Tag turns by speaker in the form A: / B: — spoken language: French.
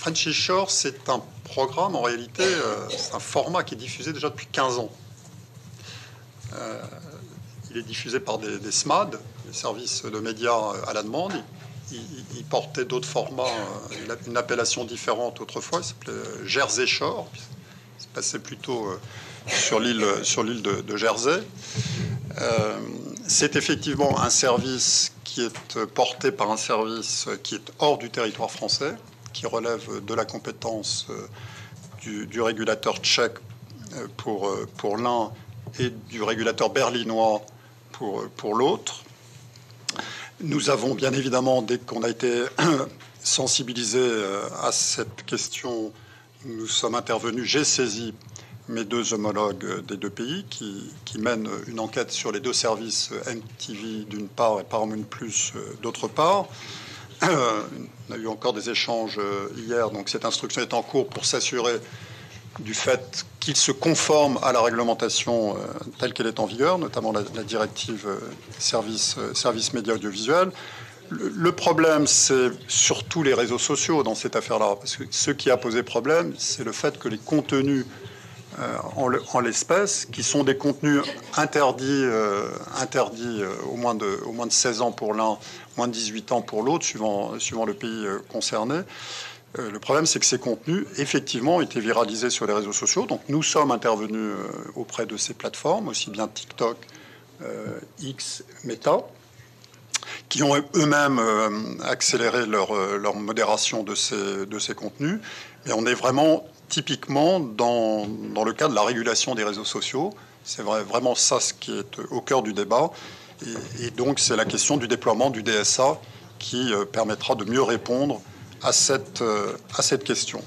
A: Frenchy Shore, c'est un programme, en réalité, c'est un format qui est diffusé déjà depuis 15 ans. Il est diffusé par des SMAD, des services de médias à la demande. Il portait d'autres formats, une appellation différente autrefois, il s'appelait Jersey Shore. Il se passait plutôt sur l'île de Jersey. C'est effectivement un service qui est porté par un service qui est hors du territoire français, qui relève de la compétence du régulateur tchèque pour l'un et du régulateur berlinois pour l'autre. Nous avons bien évidemment, dès qu'on a été sensibilisé à cette question, nous sommes intervenus, j'ai saisi mes deux homologues des deux pays qui mènent une enquête sur les deux services MTV d'une part et Paramount Plus d'autre part. On a eu encore des échanges hier, donc cette instruction est en cours pour s'assurer du fait qu'ils se conforment à la réglementation telle qu'elle est en vigueur, notamment la directive service médias audiovisuels. Le problème, c'est surtout les réseaux sociaux dans cette affaire-là, parce que ce qui a posé problème, c'est le fait que les contenus en l'espèce, qui sont des contenus interdits au moins de 16 ans pour l'un, moins de 18 ans pour l'autre, suivant le pays concerné. Le problème, c'est que ces contenus, effectivement, ont été viralisés sur les réseaux sociaux. Donc, nous sommes intervenus auprès de ces plateformes, aussi bien TikTok, X, Meta, qui ont eux-mêmes accéléré leur modération de ces contenus. Mais on est vraiment typiquement dans le cadre de la régulation des réseaux sociaux. C'est vraiment ça ce qui est au cœur du débat. Et donc, c'est la question du déploiement du DSA qui permettra de mieux répondre à cette question.